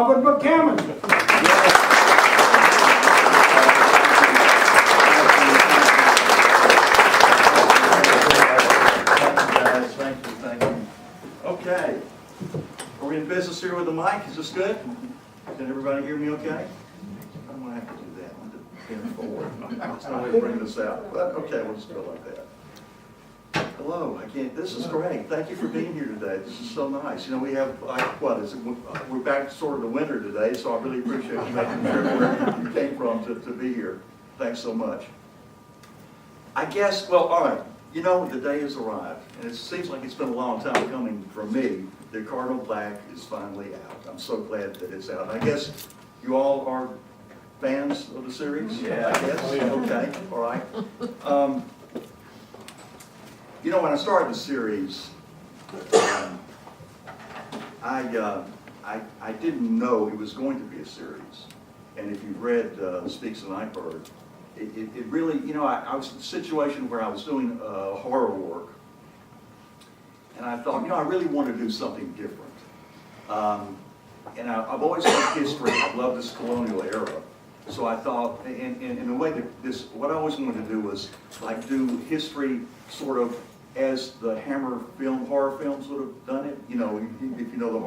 McCammon. Thank you. Okay. Are we in business here with the mic? Is this good? Can everybody hear me okay? I'm going to have to do that. I'm going to bend forward. There's no way to bring this out. But okay, we'll just go like that. Hello, this is great. Thank you for being here today. This is so nice. You know, we have, we're back to sort of the winter today, so I really appreciate you making sure where you came from to be here. Thanks so much. I guess, well, all right. You know, the day has arrived, and it seems like it's been a long time coming for me. The Cardinal Black is finally out. I'm so glad that it's out. I guess you all are fans of the series? Yeah. I guess? Okay, all right. You know, when I started the series, I didn't know it was going to be a series. And if you've read Speaks the Nightbird, it really, you know, I was in a situation where I was doing horror work. And I thought, you know, I really want to do something different. And I've always loved history. I've loved this colonial era. So I thought, and in a way that what I always wanted to do was like do history sort of as the Hammer horror films would have done it. You know, if you know the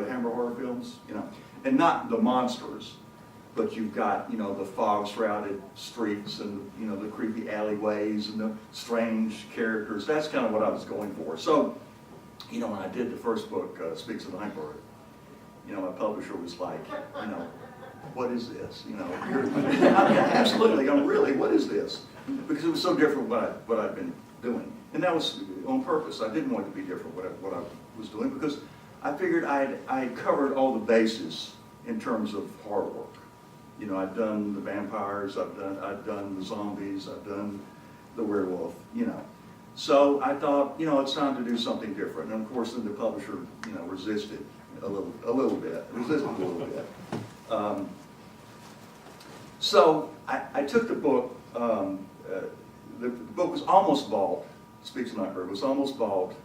Hammer horror films, you know, and not the monsters, but you've got, you know, the fog-shrouded streets and, you know, the creepy alleyways and the strange characters. That's kind of what I was going for. So, you know, when I did the first book, Speaks the Nightbird, you know, my publisher was like, you know, what is this? You know, absolutely, really, what is this? Because it was so different what I'd been doing. And that was on purpose. I didn't want it to be different what I was doing because I figured I had covered all the bases in terms of horror work. You know, I'd done the vampires, I'd done the zombies, I've done the werewolf, you know. So I thought, you know, it's time to do something different. And of course, then the publisher, you know, resisted a little bit. So I took the book. The book was almost bought. Speaks the Nightbird was almost bought,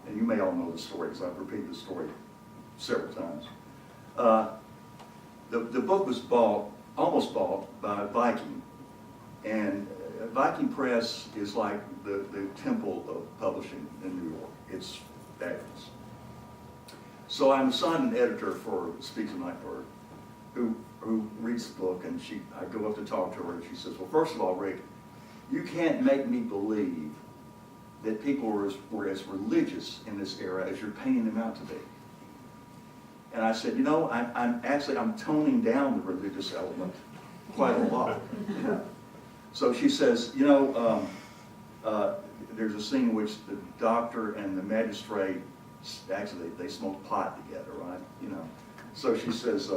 and you may all know the story because I've repeated the story several times. The book was almost bought by Viking, and Viking Press is like the temple of publishing in New York. It's fabulous. So I'm assigned an editor for Speaks the Nightbird, who reads the book, and I go up to talk to her, and she says, well, first of all, Rick, you can't make me believe that people were as religious in this era as you're painting them out to be. And I said, you know, I'm toning down the religious element quite a lot. You know? So she says, you know, there's a scene in which the doctor and the magistrate, actually they smoke pot together, right? You know. So she says,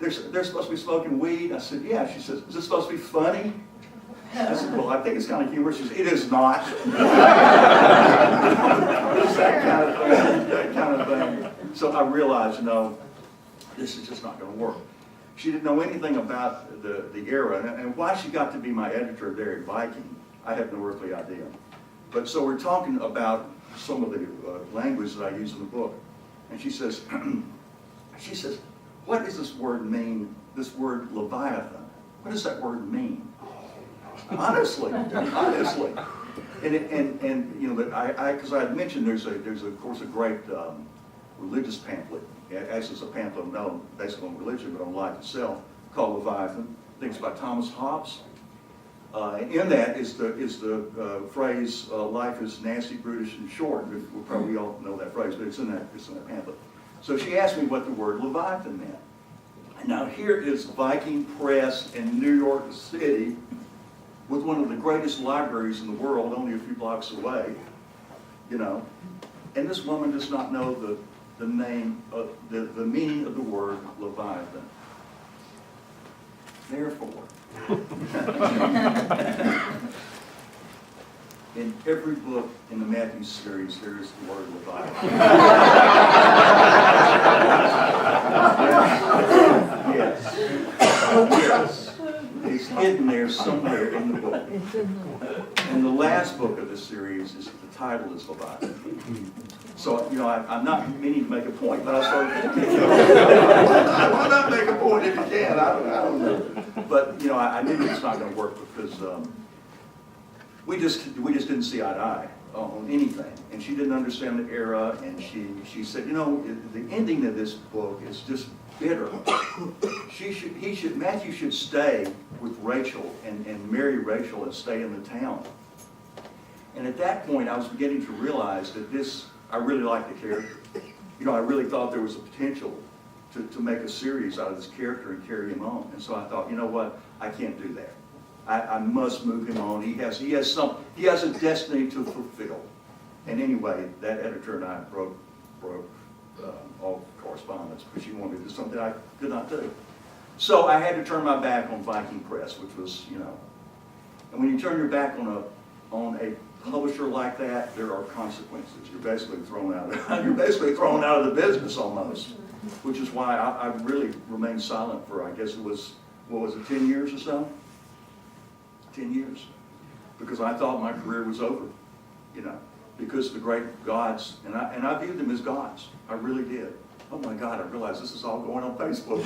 they're supposed to be smoking weed? I said, yeah. She says, is it supposed to be funny? I said, well, I think it's kind of humorous. She said, it is not. It's that kind of thing. So I realized, no, this is just not going to work. She didn't know anything about the era, and why she got to be my editor there at Viking, I have no earthly idea. But so we're talking about some of the language that I use in the book, and she says, what does this word mean? This word Leviathan. What does that word mean? Honestly. And you know, because I had mentioned there's of course a great religious pamphlet. Actually, it's a pamphlet known basically on religion, but on life itself, called Leviathan. I think it's by Thomas Hobbes. In that is the phrase "life is nasty, brutish, and short." We probably all know that phrase, but it's in that pamphlet. So she asked me what the word Leviathan meant. Now here is Viking Press in New York City, with one of the greatest libraries in the world, only a few blocks away. You know, and this woman does not know the name of the meaning of the word Leviathan. Therefore, in every book in the Matthew series, there is the word Leviathan. Yes. It's hidden there somewhere in the book. And the last book of this series the title is Leviathan. So, you know, I'm not meaning to make a point, but I started thinking, But you know, I knew it's not going to work because we just didn't see eye to eye on anything, and she didn't understand the era, and she said, you know, the ending of this book is just bitter. Matthew should stay with Rachel and marry Rachel and stay in the town. And at that point, I was beginning to realize that I really liked the character. You know, I really thought there was a potential to make a series out of this character and carry him on. And so I thought, you know what, I can't do that. I must move him on. He has a destiny to fulfill. And anyway, that editor and I broke all correspondence because she wanted to do something I could not do. So I had to turn my back on Viking Press, which was, you know, and when you turn your back on a publisher like that, there are consequences. You're basically thrown out. You're basically thrown out of the business almost, which is why I really remained silent for, I guess it was, what was it, 10 years or so? 10 years, because I thought my career was over, you know, because the great gods, and I viewed them as gods. I really did. Oh my God, I realized this is all going on Facebook.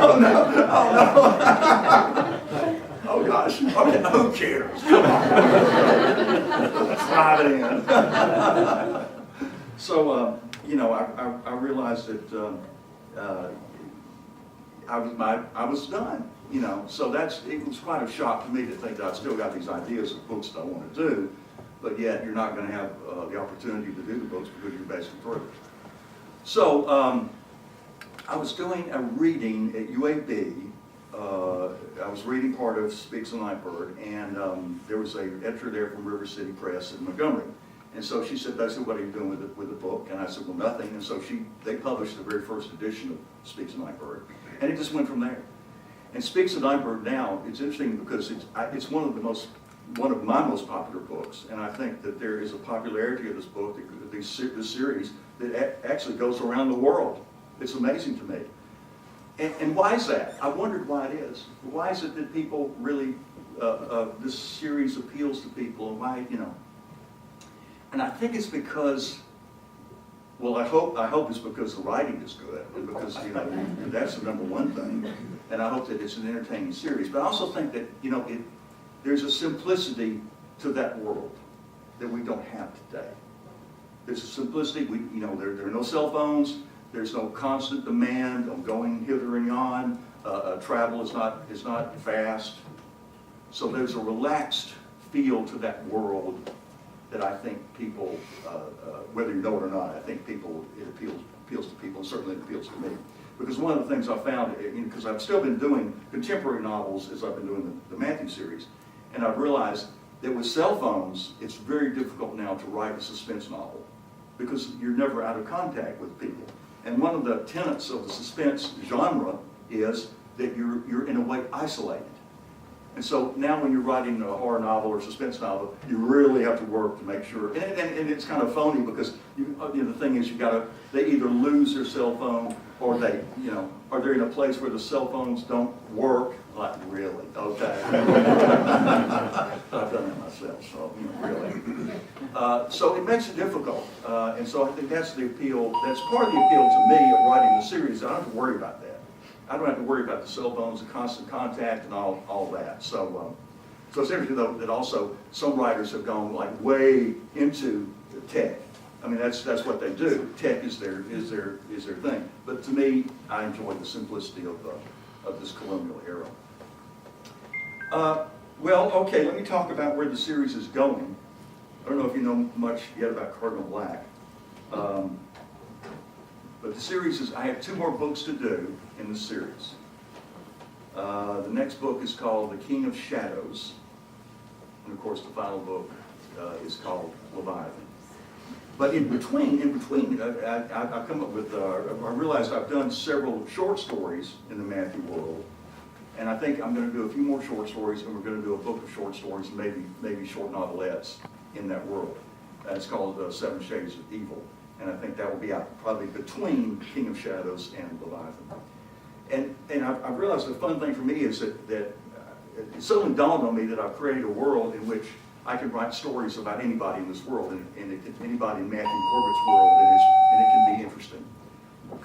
Oh no, oh no. Oh gosh, okay, who cares? Come on. Let's drive it in. So, you know, I realized that I was done, you know, so it was quite a shock to me to think that I've still got these ideas of books that I want to do, but yet you're not going to have the opportunity to do the books because you're basically through. So I was doing a reading at UAB. I was reading part of Speaks a Nightbird, and there was an editor there from River City Press in Montgomery. And so she said, basically, what are you doing with the book? And I said, well, nothing. And so they published the very first edition of Speaks a Nightbird. And it just went from there. And Speaks a Nightbird now, it's interesting because it's one of my most popular books. And I think that there is a popularity of this book, this series, that actually goes around the world. It's amazing to me. And why is that? I wondered why it is. Why is it that people really, this series appeals to people, and why, you know? And I think it's because, well, I hope it's because the writing is good, and because, you know, that's the number one thing. And I hope that it's an entertaining series. But I also think that, you know, there's a simplicity to that world that we don't have today. There's a simplicity, you know, there are no cell phones, there's no constant demand on going hither and yon, travel is not fast. So there's a relaxed feel to that world that I think people, whether you know it or not, I think it appeals to people, and certainly it appeals to me. Because one of the things I found, because I've still been doing contemporary novels as I've been doing the Matthew series, and I've realized that with cell phones, it's very difficult now to write a suspense novel because you're never out of contact with people. And one of the tenets of the suspense genre is that you're in a way isolated. And so now when you're writing a horror novel or suspense novel, you really have to work to make sure. And it's kind of phony because the thing is they either lose their cell phone or they're in a place where the cell phones don't work. Like, really? Okay. I've done that myself, so really. So it makes it difficult. And so I think that's the appeal. That's part of the appeal to me of writing the series. I don't have to worry about that. I don't have to worry about the cell phones, the constant contact, and all that. So, so it's interesting though that also some writers have gone like way into tech. I mean, that's what they do. Tech is their thing. But to me, I enjoy the simplicity of this colonial era. Well, okay, let me talk about where the series is going. I don't know if you know much yet about Cardinal Black. But the series is, I have 2 more books to do in the series. The next book is called The King of Shadows. And of course, the final book is called Leviathan. But in between, I've come up with, I realized I've done several short stories in the Matthew world. And I think I'm going to do a few more short stories, and we're going to do a book of short stories, maybe short novelettes in that world. It's called 7 Shades of Evil. And I think that will be out probably between King of Shadows and Leviathan. And I've realized the fun thing for me is that it suddenly dawned on me that I've created a world in which I can write stories about anybody in this world, and anybody in Matthew Corbett's world, and it can be interesting.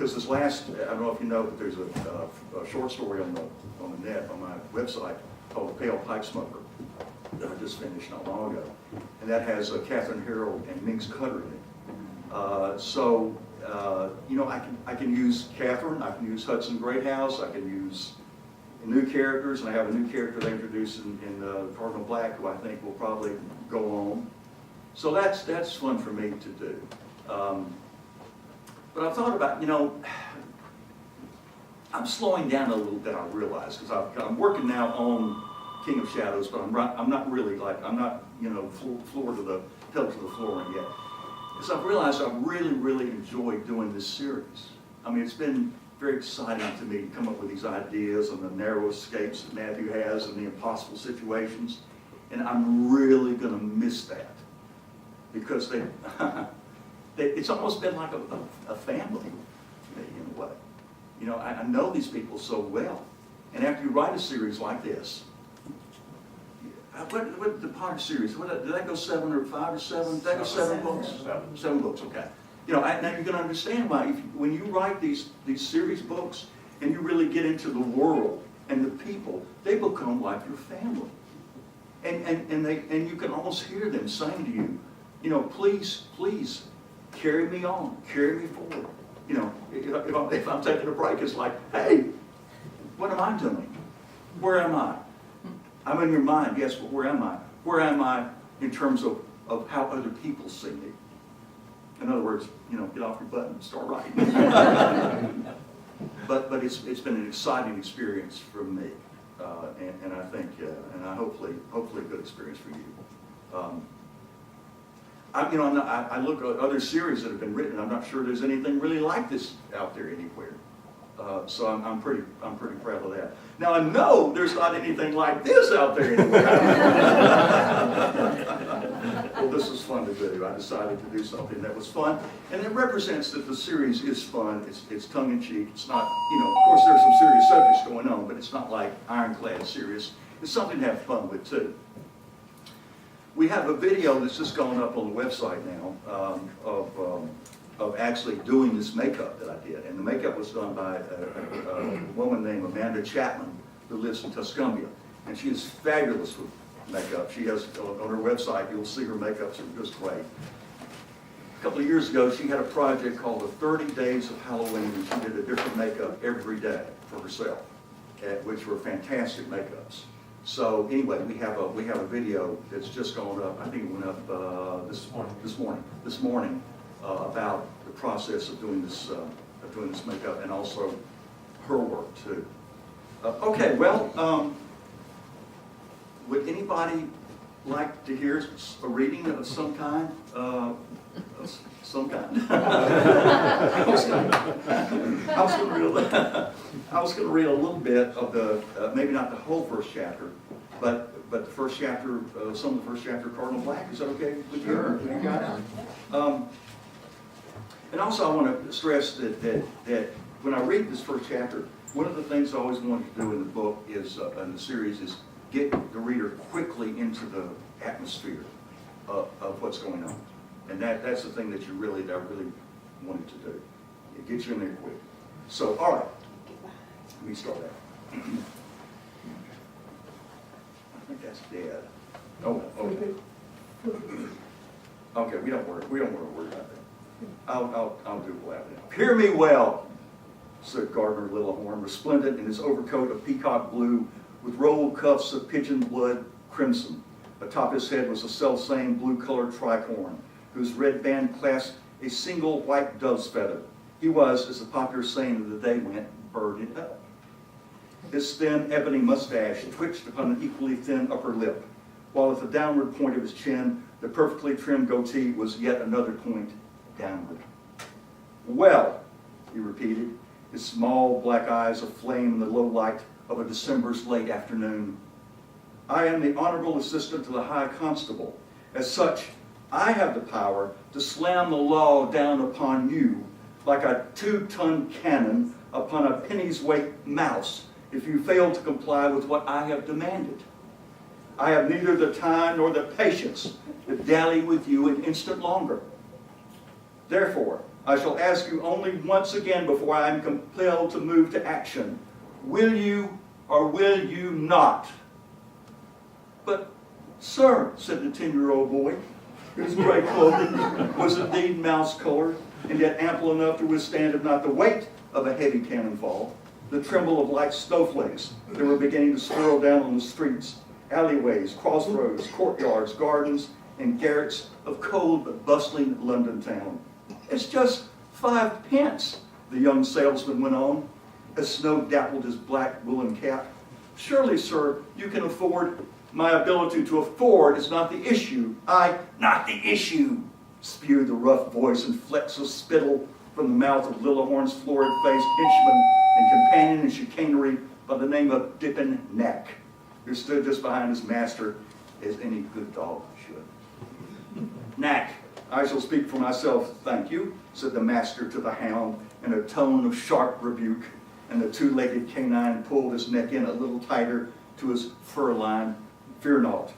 because this last, I don't know if you know, but there's a short story on the net, on my website, called The Pale Pipe Smoker, that I just finished not long ago. And that has Catherine Harold and Minx Cutter in it. You know, I can use Catherine, I can use Hudson Greathouse, I can use new characters, and I have a new character they introduced in Cardinal Black, who I think will probably go on. So that's fun for me to do. But I've thought about, you know, I'm slowing down a little bit, I realize, because I'm working now on King of Shadows, but I'm not really like, I'm not, you know, pedal to the floor yet. Because I've realized I really, really enjoy doing this series. I mean, it's been very exciting to me to come up with these ideas and the narrow escapes that Matthew has and the impossible situations. And I'm really going to miss that. Because it's almost been like a family to me in a way. You know, I know these people so well. And after you write a series like this, what the Potter series, did that go 7 or 5 or 7? Did that go 7 books? 7 books, okay. You know, now you're going to understand why, when you write these series books and you really get into the world and the people, they become like your family. And you can almost hear them saying to you, you know, please, please, carry me on, carry me forward. You know, if I'm taking a break, it's like, hey, what am I doing? Where am I? I'm in your mind, yes, but where am I? Where am I in terms of how other people see me? In other words, you know, get off your butt and start writing. but it's been an exciting experience for me, and I think, and I hopefully a good experience for you. I look at other series that have been written. I'm not sure there's anything really like this out there anywhere. So I'm pretty proud of that. Now I know there's not anything like this out there anywhere. Well, this was fun to do. I decided to do something that was fun, and it represents that the series is fun. It's tongue-in-cheek. It's not, you know, of course there's some serious subjects going on, but it's not like ironclad serious. It's something to have fun with too. We have a video that's just gone up on the website now of actually doing this makeup that I did. And the makeup was done by a woman named Amanda Chapman, who lives in Tuscumbia. And she is fabulous with makeup. She has, on her website, you'll see her makeups are just great. A couple of years ago, she had a project called the 30 Days of Halloween, and she did a different makeup every day for herself, which were fantastic makeups. So anyway, we have a video that's just gone up. I think it went up this morning about the process of doing this makeup, and also her work too. Okay, well, would anybody like to hear a reading of some kind? I was going to read a little bit of the, maybe not the whole first chapter, but the first chapter, some of the first chapter of Cardinal Black. Is that okay with you? Sure. You got it? And also I want to stress that when I read this first chapter, one of the things I always wanted to do in the book is, in the series, is get the reader quickly into the atmosphere of what's going on. And that's the thing that I really wanted to do. It gets you in there quick. So, all right, let me start out. I think that's dead. Oh, okay. Okay, we don't want to worry about that. I'll do it loud now. Hear me well, said Gardner Lillahorn, resplendent in his overcoat of peacock blue, with rolled cuffs of pigeon blood crimson. Atop his head was a self-same blue-colored tricorn, whose red band clasped a single white dove's feather. He was, as the popular saying of the day went, birded up. His thin, ebony mustache twitched upon an equally thin upper lip, while at the downward point of his chin, the perfectly trimmed goatee was yet another point downward. Well, he repeated, his small black eyes aflame in the low light of a December's late afternoon. I am the honorable assistant to the High Constable. As such, I have the power to slam the law down upon you like a 2-ton cannon upon a penny's weight mouse if you fail to comply with what I have demanded. I have neither the time nor the patience to dally with you an instant longer. Therefore, I shall ask you only once again before I am compelled to move to action. Will you or will you not? But, sir, said the 10-year-old boy, whose gray clothing was indeed mouse-colored, and yet ample enough to withstand, if not the weight of a heavy cannonball, the tremble of light snowflakes that were beginning to swirl down on the streets, alleyways, crossroads, courtyards, gardens, and garrets of cold but bustling London town. It's just 5 pence, the young salesman went on, as snow dappled his black woolen cap. Surely, sir, you can afford. My ability to afford is not the issue. Not the issue, spewed the rough voice and flecks of spittle from the mouth of Lillihorn's florid-faced henchman and companion in chicanery by the name of Dippin' Knack, who stood just behind his master, as any good dog should. Knack, I shall speak for myself, thank you, said the master to the hound in a tone of sharp rebuke, and the two-legged canine pulled his neck in a little tighter to his fur line. Fear not.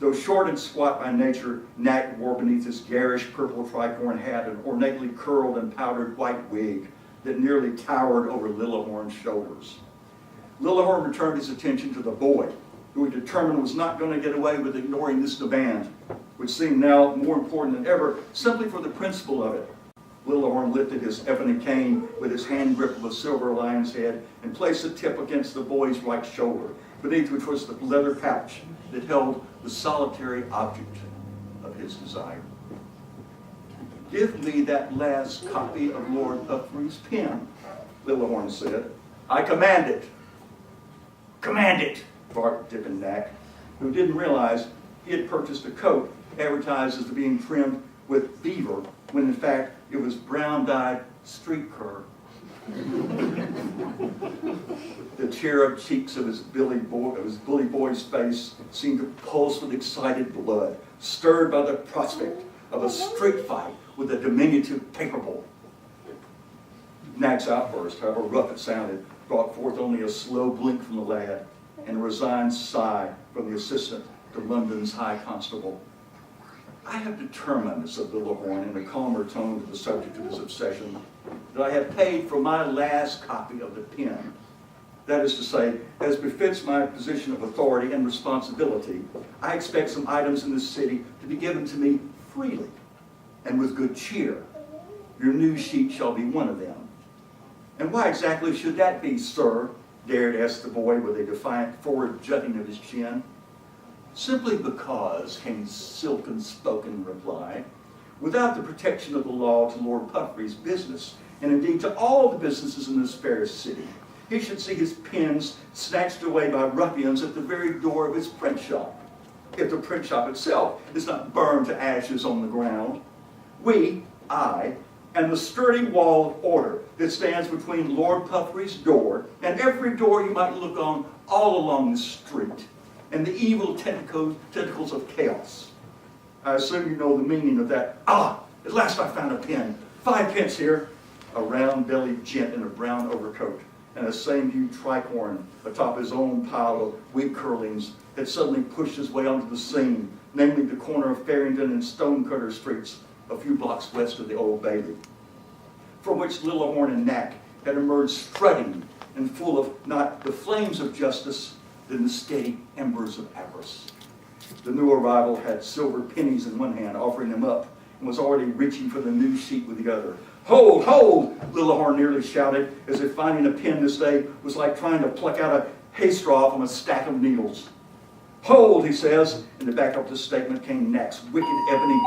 Though short and squat by nature, Knack wore beneath his garish purple tricorn hat an ornately curled and powdered white wig that nearly towered over Lillihorn's shoulders. Lillihorn returned his attention to the boy, who he determined was not going to get away with ignoring this demand, which seemed now more important than ever, simply for the principle of it. Lillihorn lifted his ebony cane with his hand grip of a silver lion's head and placed the tip against the boy's right shoulder, beneath which was the leather pouch that held the solitary object of his desire. Give me that last copy of Lord Puffrey's pen, Lillihorn said. I command it. Command it, barked Dippin' Knack, who didn't realize he had purchased a coat advertised as being trimmed with beaver, when in fact it was brown-dyed street cur. The cherub cheeks of his bully boy's face seemed to pulse with excited blood, stirred by the prospect of a street fight with a diminutive paperboy. Knack's outburst, however rough it sounded, brought forth only a slow blink from the lad and a resigned sigh from the assistant to London's High Constable. I have determined, said Lillihorn in a calmer tone to the subject of his obsession, that I have paid for my last copy of the pen. That is to say, as befits my position of authority and responsibility, I expect some items in this city to be given to me freely and with good cheer. Your news sheet shall be one of them. And why exactly should that be, sir? Dared ask the boy with a defiant forward jutting of his chin. Simply because, came his silken-spoken reply, without the protection of the law to Lord Puffrey's business, and indeed to all the businesses in this fair city, he should see his pens snatched away by ruffians at the very door of his print shop, if the print shop itself is not burned to ashes on the ground. I, and the sturdy wall of order that stands between Lord Puffrey's door and every door you might look on all along the street, and the evil tentacles of chaos. I assume you know the meaning of that. At last I found a pen. 5 pence here. A round-bellied gent in a brown overcoat and a same-hued tricorn atop his own pile of wig curlings had suddenly pushed his way onto the scene, namely the corner of Farrington and Stonecutter Streets, a few blocks west of the Old Bailey, from which Lillihorn and Knack had emerged strutting and full of not the flames of justice, than the steady embers of avarice. The new arrival had silver pennies in one hand, offering them up, and was already reaching for the news sheet with the other. Hold, hold, Lillihorn nearly shouted, as if finding a pen this day was like trying to pluck out a hay straw from a stack of needles. Hold, he says, and to back up this statement came Knack's wicked ebony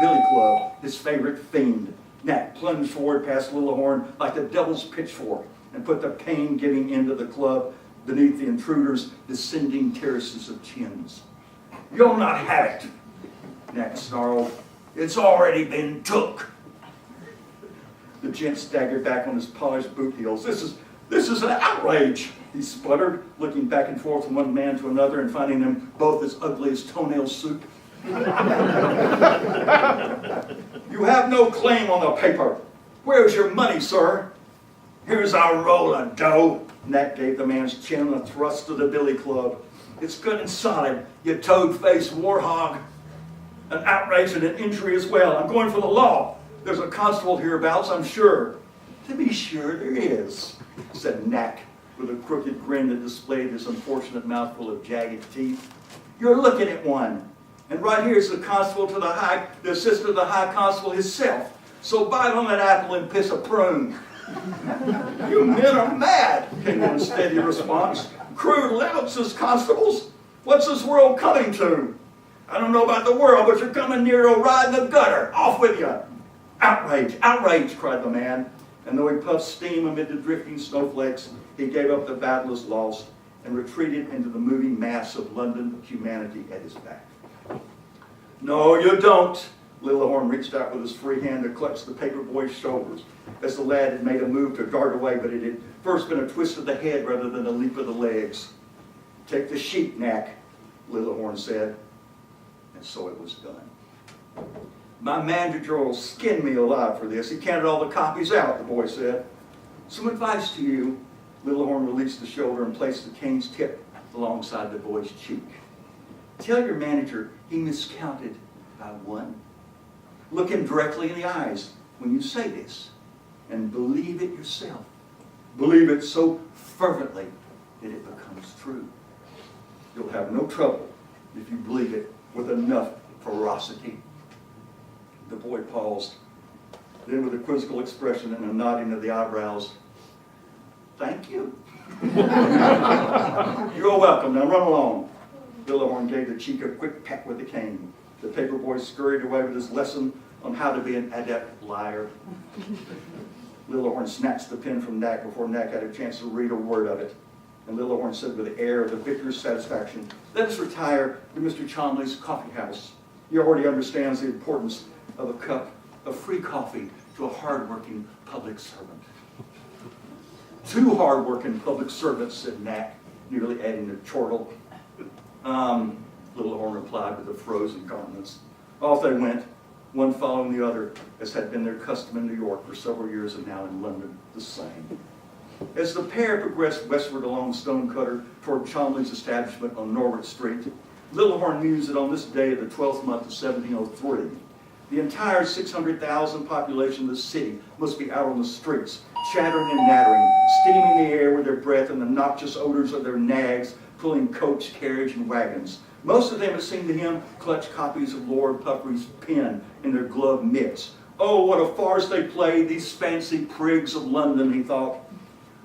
billy club, his favorite fiend. Knack plunged forward past Lillihorn like the devil's pitchfork and put the pain-giving end of the club beneath the intruder's descending terraces of chins. You'll not have it, Knack snarled. It's already been took. The gent staggered back on his polished boot heels. This is an outrage, he sputtered, looking back and forth from one man to another and finding them both as ugly as toenail soup. You have no claim on the paper. Where's your money, sir? Here's our roll of dough. Knack gave the man's chin a thrust to the billy club. It's good and solid, you toad-faced warhog. An outrage and an injury as well. I'm going for the law. There's a constable hereabouts, I'm sure. To be sure there is, said Knack, with a crooked grin that displayed his unfortunate mouthful of jagged teeth. You're looking at one. And right here's the constable to the assistant of the high constable himself. So bite on that apple and piss a prune. You men are mad, came in a steady response. Crude louts, constables. What's this world coming to? I don't know about the world, but you're coming near a ride in the gutter. Off with you. Outrage, outrage, cried the man. And though he puffed steam amid the drifting snowflakes, he gave up the battle as lost and retreated into the moving mass of London humanity at his back. No, you don't. Lillehorn reached out with his free hand to clutch the paper boy's shoulders as the lad had made a move to dart away, but it had first been a twist of the head rather than a leap of the legs. Take the sheet, Knack, Lillehorn said, and so it was done. My manager will skin me alive for this. He counted all the copies out, the boy said. Some advice to you. Lillehorn released the shoulder and placed the cane's tip alongside the boy's cheek. Tell your manager he miscounted by one. Look him directly in the eyes when you say this, and believe it yourself. Believe it so fervently that it becomes true. You'll have no trouble if you believe it with enough ferocity. The boy paused. Then with a quizzical expression and a nodding of the eyebrows, thank you. You're welcome. Now run along. Lillehorn gave the cheek a quick peck with the cane. The paper boy scurried away with his lesson on how to be an adept liar. Lillehorn snatched the pen from Knack before Knack had a chance to read a word of it. And Lillehorn said with the air of the victor's satisfaction, let us retire to Mr. Cholmondeley's coffee house. He already understands the importance of a cup of free coffee to a hard-working public servant. Two hard-working public servants, said Knack, nearly adding a chortle. Lillehorn replied with a frozen countenance. Off they went, one following the other, as had been their custom in New York for several years and now in London the same. As the pair progressed westward along Stonecutter toward Cholmondeley's establishment on Norwood Street, Lillehorn mused that on this day of the 12th month of 1703, the entire 600,000 population of the city must be out on the streets, chattering and nattering, steaming the air with their breath and the noxious odors of their nags, pulling coach, carriage, and wagons. Most of them, it seemed to him, clutched copies of Lord Puffrey's pen in their glove mitts. Oh, what a farce they played, these fancy prigs of London, he thought,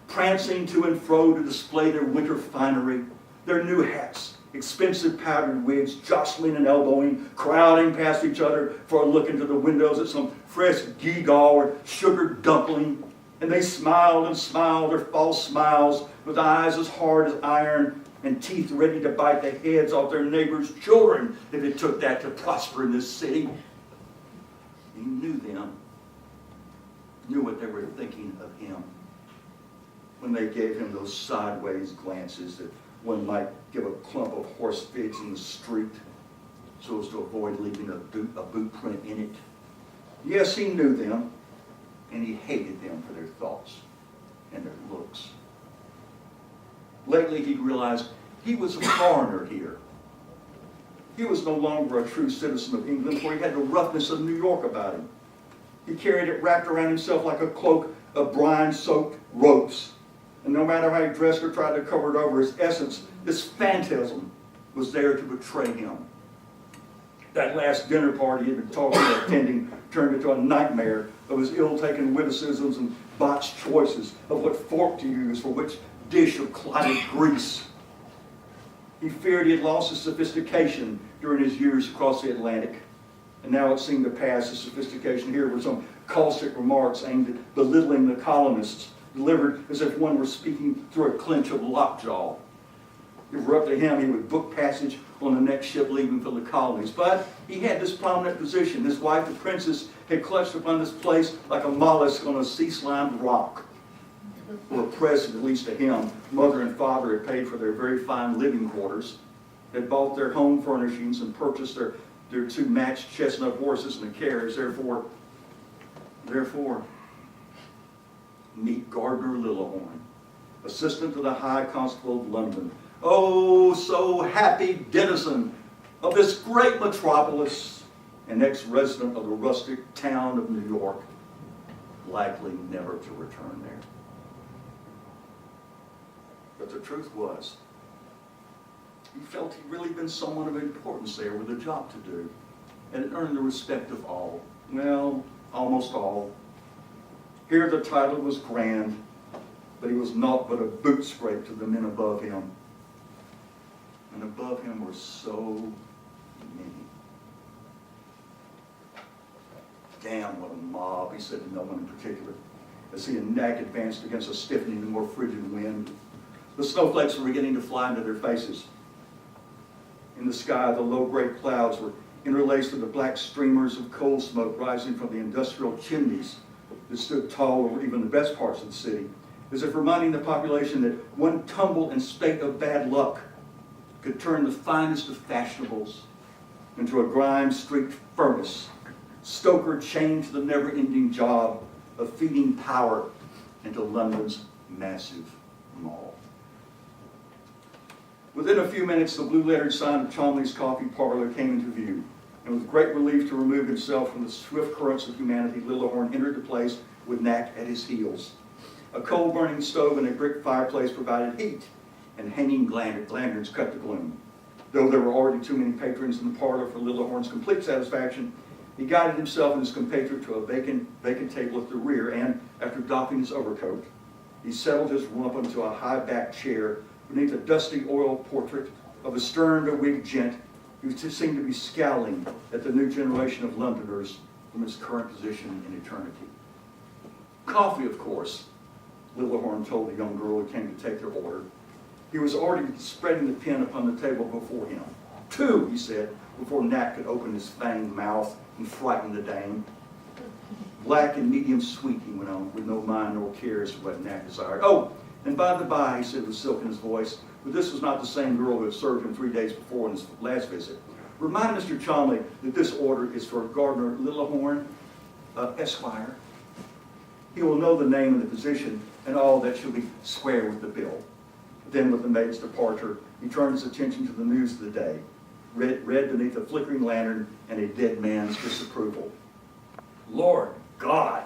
prancing to and fro to display their winter finery, their new hats, expensive powdered wigs, jostling and elbowing, crowding past each other for a look into the windows at some fresh gewgaw or sugared dumpling. And they smiled and smiled their false smiles with eyes as hard as iron and teeth ready to bite the heads off their neighbors' children if it took that to prosper in this city. He knew them, knew what they were thinking of him when they gave him those sideways glances that one might give a clump of horse figs in the street so as to avoid leaving a boot print in it. Yes, he knew them, and he hated them for their thoughts and their looks. Lately, he realized he was a foreigner here. He was no longer a true citizen of England, for he had the roughness of New York about him. He carried it wrapped around himself like a cloak of brine-soaked ropes. And no matter how he dressed or tried to cover it over, his essence, this phantasm, was there to betray him. That last dinner party he had been talking about attending turned into a nightmare of his ill-taken witticisms and botched choices of what fork to use for which dish of clotted grease. He feared he had lost his sophistication during his years across the Atlantic. And now it seemed to pass his sophistication here were some caustic remarks aimed at belittling the colonists, delivered as if one were speaking through a clench of lockjaw. If it were up to him, he would book passage on the next ship leaving for the colonies. But he had this prominent position. His wife, the princess, had clutched upon this place like a mollusk on a sea-slimed rock. Were present, at least to him. Mother and father had paid for their very fine living quarters, had bought their home furnishings and purchased their two matched chestnut horses and a carriage. Therefore, meet Gardner Lillehorn, assistant to the High Constable of London. Oh, so happy denizen of this great metropolis, an ex-resident of the rustic town of New York, likely never to return there. But the truth was, he felt he'd really been someone of importance there with a job to do, and it earned the respect of all. Well, almost all. Here the title was grand, but he was naught but a boot scrape to the men above him. And above him were so many. Damn, what a mob, he said to no one in particular, as he and Knack advanced against a stiffening and more frigid wind. The snowflakes were beginning to fly into their faces. In the sky, the low-gray clouds were interlaced with the black streamers of coal smoke rising from the industrial chimneys that stood tall over even the best parts of the city, as if reminding the population that one tumble and spate of bad luck could turn the finest of fashionables into a grime-streaked furnace, stoker chained to the never-ending job of feeding power into London's massive mall. Within a few minutes, the blue-lettered sign of Cholmondeley's Coffee Parlor came into view, and with great relief to remove himself from the swift currents of humanity, Lillehorn entered the place with Knack at his heels. A coal-burning stove and a brick fireplace provided heat, and hanging lanterns cut the gloom. Though there were already too many patrons in the parlor for Lillehorn's complete satisfaction, he guided himself and his compatriot to a vacant table at the rear, and, after doffing his overcoat, he settled his rump into a high-backed chair beneath a dusty oil portrait of a stern bewigged gent who seemed to be scowling at the new generation of Londoners from his current position in eternity. Coffee, of course, Lillehorn told the young girl who came to take their order. He was already spreading the pen upon the table before him. 2, he said, before Knack could open his fanged mouth and frighten the dame. Black and medium sweet, he went on, with no mind nor cares for what Knack desired. Oh, and by the by, he said with silk in his voice, but this was not the same girl who had served him 3 days before in his last visit. Remind Mr. Cholmondeley that this order is for Gardner Lillehorn, Esquire. He will know the name and the position and all that shall be square with the bill. Then, with the maid's departure, he turned his attention to the news of the day, read beneath a flickering lantern and a dead man's disapproval. Lord God,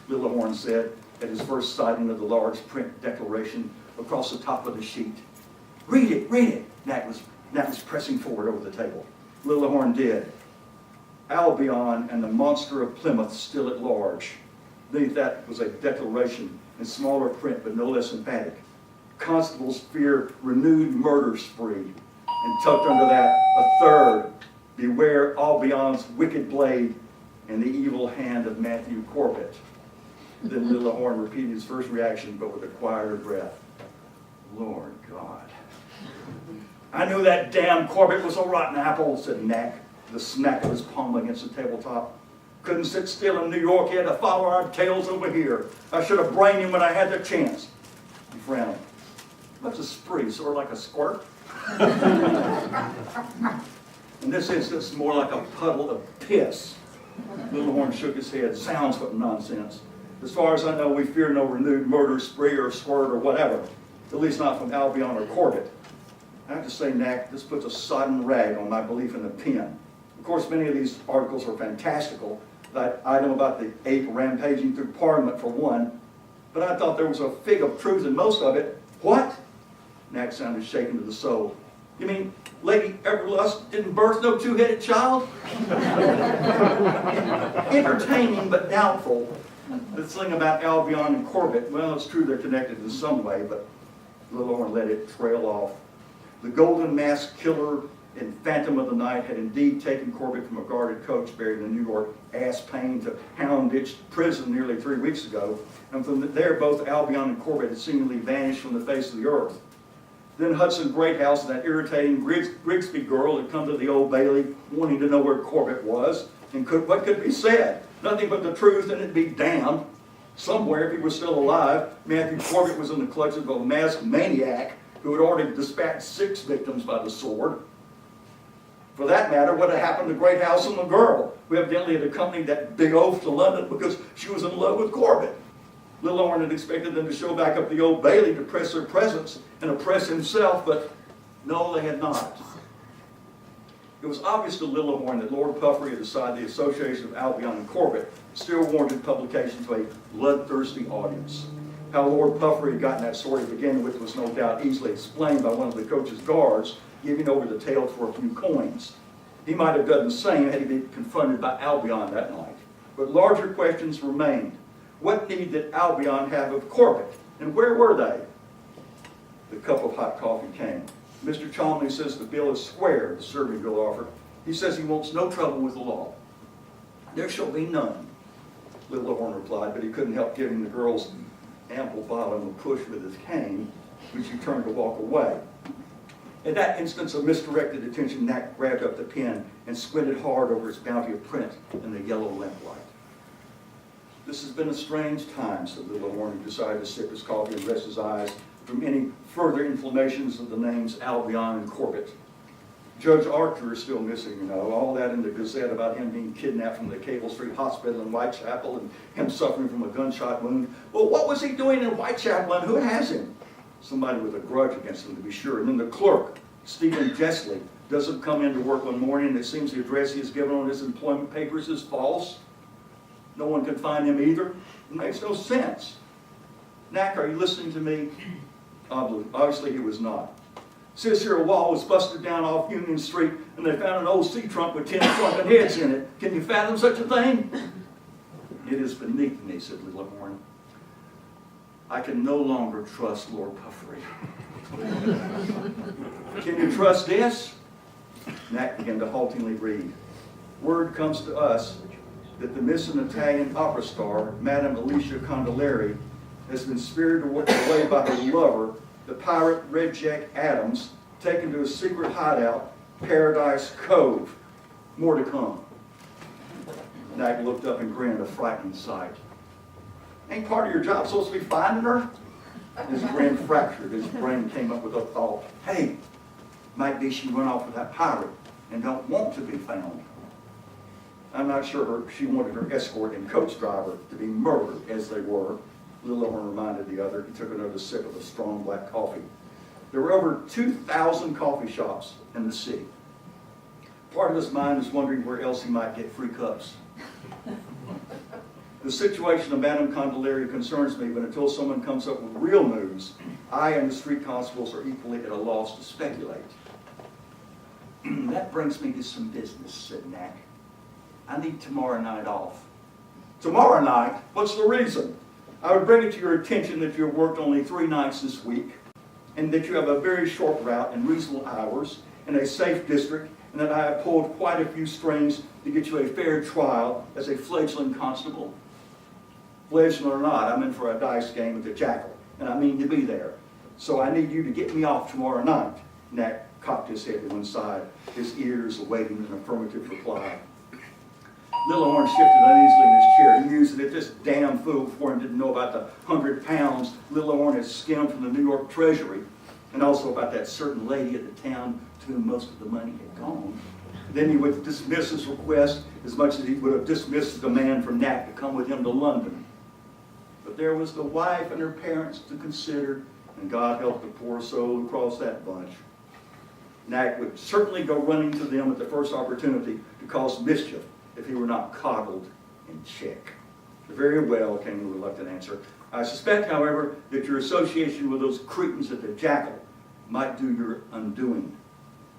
Lillehorn said at his first sighting of the large print declaration across the top of the sheet. Read it, read it. Knack was pressing forward over the table. Lillehorn did. Albion and the monster of Plymouth still at large. Beneath that was a declaration in smaller print but no less emphatic. Constables fear renewed murder spree. And tucked under that, a third, beware Albion's wicked blade and the evil hand of Matthew Corbett. Then Lillehorn repeated his first reaction, but with a quieter breath. Lord God. I knew that damn Corbett was a rotten apple, said Knack, the smack of his palm against the tabletop. Couldn't sit still in New York, he had to follow our tails over here. I should have brained him when I had the chance. He frowned. What's a spree, sort of like a squirt? In this instance, more like a puddle of piss. Lillehorn shook his head. Sounds what nonsense. As far as I know, we fear no renewed murder spree or squirt or whatever. At least not from Albion or Corbett. I have to say, Knack, this puts a sodden rag on my belief in the pen. Of course, many of these articles are fantastical. That item about the ape rampaging through Parliament, for one. But I thought there was a fig of truth in most of it. What? Knack sounded shaken to the soul. You mean Lady Everlust didn't birth no two-headed child? Entertaining but doubtful. The thing about Albion and Corbett, well, it's true they're connected in some way, but Lillehorn let it trail off. The golden masked killer and Phantom of the Night had indeed taken Corbett from a guarded coach buried in the New York ass-pain to Houndditch prison nearly 3 weeks ago, and from there both Albion and Corbett had seemingly vanished from the face of the earth. Then Hudson Greathouse and that irritating Grigsby girl had come to the Old Bailey wanting to know where Corbett was, and what could be said? Nothing but the truth, and it'd be damned. Somewhere, if he was still alive, Matthew Corbett was in the clutches of a masked maniac who had already dispatched 6 victims by the sword. For that matter, what had happened to Greathouse and the girl, who evidently had accompanied that big oaf to London because she was in love with Corbett? Lillehorn had expected them to show back up the Old Bailey to press their presence and oppress himself, but no, they had not. It was obvious to Lillehorn that Lord Puffery had decided the association of Albion and Corbett still warranted publication to a bloodthirsty audience. How Lord Puffery had gotten that story to begin with was no doubt easily explained by one of the coach's guards giving over the tale for a few coins. He might have done the same had he been confronted by Albion that night. But larger questions remained. What need did Albion have of Corbett, and where were they? The cup of hot coffee came. Mr. Cholmondeley says the bill is square, the serving bill offered. He says he wants no trouble with the law. There shall be none, Lillehorn replied, but he couldn't help giving the girl's ample bottom a push with his cane, when she turned to walk away. In that instance of misdirected attention, Knack grabbed up the pen and squinted hard over its bounty of print in the yellow lamplight. This has been a strange time, said Lillehorn, who decided to sip his coffee and rest his eyes from any further inflammations of the names Albion and Corbett. Judge Archer is still missing, you know. All that in the Gazette about him being kidnapped from the Cable Street Hospital in Whitechapel and him suffering from a gunshot wound. Well, what was he doing in Whitechapel and who has him? Somebody with a grudge against him, to be sure. And then the clerk, Stephen Jessley, doesn't come into work one morning and it seems the address he has given on his employment papers is false. No one can find him either. It makes no sense. Knack, are you listening to me? Obviously he was not. Says here a wall was busted down off Union Street and they found an old sea trunk with 10 shrunken heads in it. Can you fathom such a thing? It is beneath me, said Lillehorn. I can no longer trust Lord Puffery. Can you trust this? Knack began to haltingly read. Word comes to us that the missing Italian opera star, Madame Alicia Condolari, has been spirited away by her lover, the pirate Red Jack Adams, taken to a secret hideout, Paradise Cove. More to come. Knack looked up and grinned, a frightening sight. Ain't part of your job supposed to be finding her? His grin fractured. His brain came up with a thought. Hey, might be she run off with that pirate and don't want to be found. I'm not sure she wanted her escort and coach driver to be murdered as they were. Lillehorn reminded the other. He took another sip of the strong black coffee. There were over 2,000 coffee shops in the city. Part of his mind is wondering where else he might get free cups. The situation of Madame Condolari concerns me, but until someone comes up with real news, I and the street constables are equally at a loss to speculate. That brings me to some business, said Knack. I need tomorrow night off. Tomorrow night? What's the reason? I would bring it to your attention that you have worked only 3 nights this week, and that you have a very short route in reasonable hours in a safe district, and that I have pulled quite a few strings to get you a fair trial as a fledgling constable. Fledgling or not, I'm in for a dice game with the Jackal, and I mean to be there. So I need you to get me off tomorrow night. Knack cocked his head to one side, his ears awaiting an affirmative reply. Lillehorn shifted uneasily in his chair. He mused that if this damn fool before him didn't know about the 100 pounds Lillehorn had skimmed from the New York Treasury, and also about that certain lady at the town to whom most of the money had gone, then he would dismiss his request as much as he would have dismissed the demand from Knack to come with him to London. But there was the wife and her parents to consider, and God help the poor soul who crossed that bunch. Knack would certainly go running to them at the first opportunity to cause mischief if he were not coddled in check. Very well, came the reluctant answer. I suspect, however, that your association with those cretins at the Jackal might do your undoing.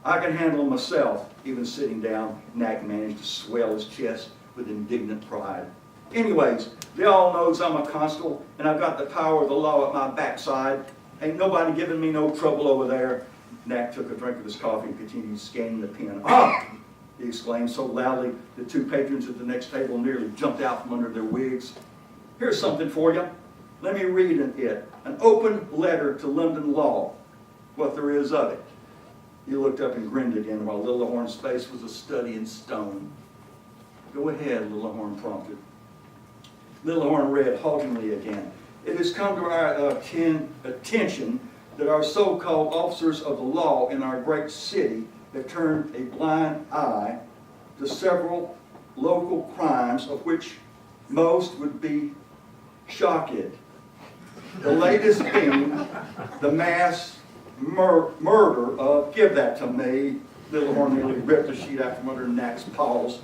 I can handle myself. Even sitting down, Knack managed to swell his chest with indignant pride. Anyways, they all knows I'm a constable, and I've got the power of the law at my backside. Ain't nobody giving me no trouble over there. Knack took a drink of his coffee and continued scanning the pen. Ah! He exclaimed so loudly the 2 patrons at the next table nearly jumped out from under their wigs. Here's something for you. Let me read it. An open letter to London law. What there is of it. He looked up and grinned again while Lillehorn's face was a study in stone. Go ahead, Lillehorn prompted. Lillehorn read haltingly again. It has come to our attention that our so-called officers of the law in our great city have turned a blind eye to several local crimes of which most would be shocked. The latest being the mass murder of, give that to me, Little Horn nearly ripped the sheet out from under Knack's paws.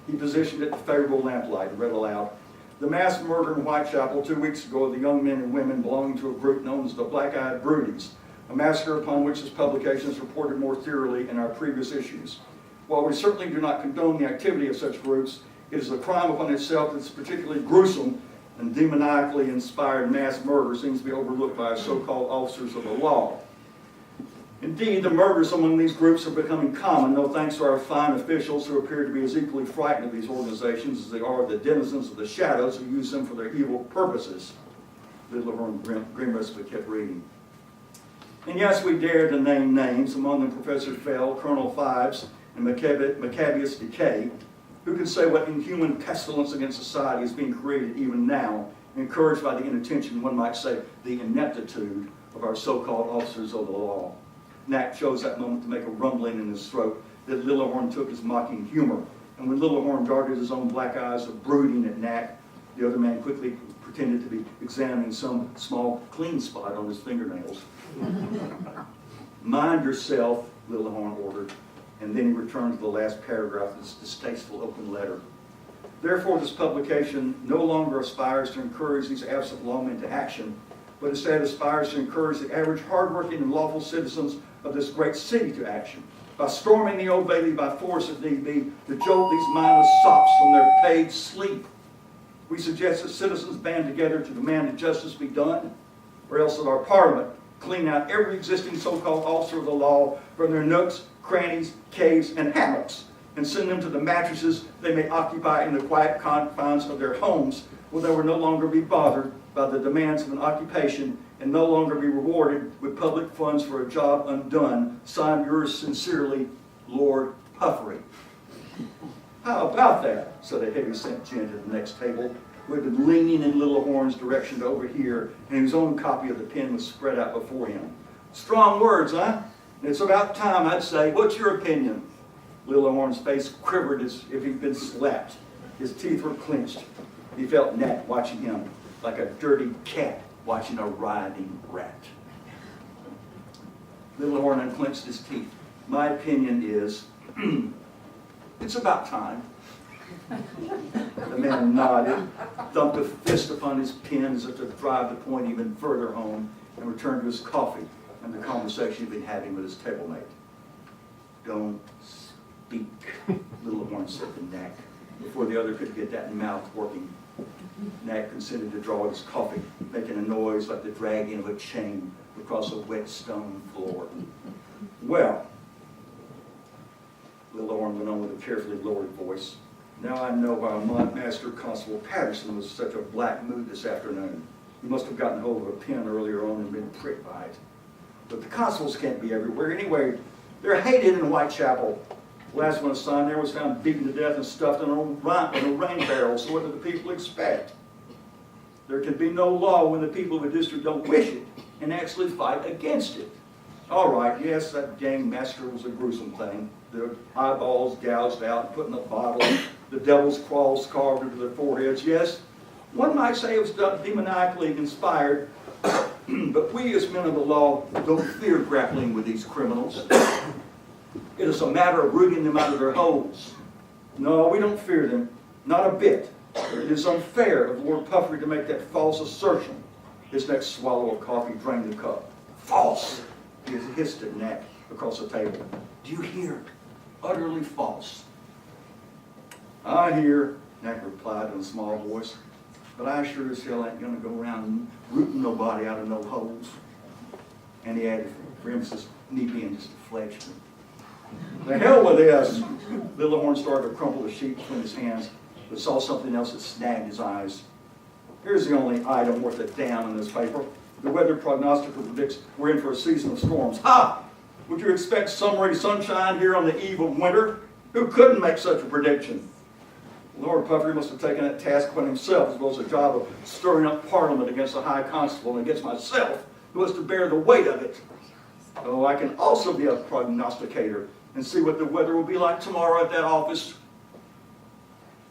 He positioned it in favorable lamplight and read aloud. The mass murder in Whitechapel 2 weeks ago of the young men and women belonging to a group known as the Black-Eyed Broodies, a massacre upon which this publication has reported more thoroughly in our previous issues. While we certainly do not condone the activity of such groups, it is a crime upon itself that's particularly gruesome and demoniacally inspired mass murder seems to be overlooked by so-called officers of the law. Indeed, the murders among these groups are becoming common, no thanks to our fine officials who appear to be as equally frightened of these organizations as they are of the denizens of the shadows who use them for their evil purposes. Little Horn grimaced but kept reading. And yes, we dare to name names, among them Professor Fell, Colonel Fives, and Maccabeus Decay, who can say what inhuman pestilence against society is being created even now, encouraged by the inattention, one might say, the ineptitude of our so-called officers of the law. Knack chose that moment to make a rumbling in his throat that Little Horn took as mocking humor, and when Little Horn darted his own black eyes of brooding at Knack, the other man quickly pretended to be examining some small clean spot on his fingernails. Mind yourself, Little Horn ordered, and then he returned to the last paragraph of this distasteful open letter. Therefore, this publication no longer aspires to encourage these absent lawmen to action, but instead aspires to encourage the average hardworking and lawful citizens of this great city to action, by storming the Old Bailey by force if need be, to jolt these mindless sops from their paid sleep. We suggest that citizens band together to demand that justice be done, or else that our Parliament clean out every existing so-called officer of the law from their nooks, crannies, caves, and hammocks, and send them to the mattresses they may occupy in the quiet confines of their homes, where they will no longer be bothered by the demands of an occupation and no longer be rewarded with public funds for a job undone. Signed, yours sincerely, Lord Puffery. How about that? Said a heavy-set gent at the next table, who had been leaning in Little Horn's direction to overhear, and whose own copy of the pen was spread out before him. Strong words, huh? It's about time, I'd say. What's your opinion? Little Horn's face quivered as if he'd been slapped. His teeth were clenched. He felt Nat watching him like a dirty cat watching a writhing rat. Little Horn unclenched his teeth. My opinion is, it's about time. The man nodded, thumped a fist upon his pen as if to drive the point even further home, and returned to his coffee and the conversation he'd been having with his tablemate. Don't speak, Little Horn said to Knack, before the other could get that mouth working. Knack consented to draw at his coffee, making a noise like the dragging of a chain across a wet stone floor. Well, Little Horn went on with a carefully lowered voice. Now I know why Master Constable Patterson was in such a black mood this afternoon. He must have gotten hold of a pen earlier on and been pricked by it. But the constables can't be everywhere. Anyway, they're hated in Whitechapel. The last one assigned there was found beaten to death and stuffed in a rain barrel, so what do the people expect? There can be no law when the people of a district don't wish it and actually fight against it. All right, yes, that gang massacre was a gruesome thing. Their eyeballs gouged out, put in a bottle, the devil's claws carved into their foreheads. Yes, one might say it was demoniacally inspired, but we as men of the law don't fear grappling with these criminals. It is a matter of rooting them out of their holes. No, we don't fear them, not a bit. It is unfair of Lord Puffery to make that false assertion. His next swallow of coffee drained the cup. False! He hissed at Knack across the table. Do you hear? Utterly false. I hear, Knack replied in a small voice, but I sure as hell ain't going to go around rooting nobody out of no holes. And he added, for emphasis, me being just a fledgling. The hell with this! Little Horn started to crumple the sheet between his hands, but saw something else that snagged his eyes. Here's the only item worth a damn in this paper. The weather prognosticator predicts we're in for a season of storms. Ha! Would you expect summery sunshine here on the eve of winter? Who couldn't make such a prediction? Lord Puffery must have taken that task upon himself, as well as the job of stirring up Parliament against the High Constable and against myself, who was to bear the weight of it. Oh, I can also be a prognosticator and see what the weather will be like tomorrow at that office.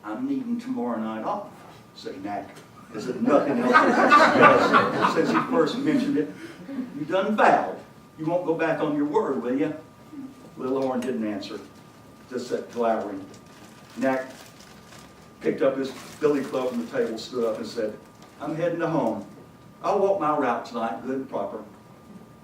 I'm needing tomorrow night off, said Knack, as if nothing else has since he first mentioned it. You done vowed. You won't go back on your word, will you? Little Horn didn't answer, just sat glowering. Knack picked up his billy club from the table, stood up and said, "I'm heading to home. I'll walk my route tonight, good and proper."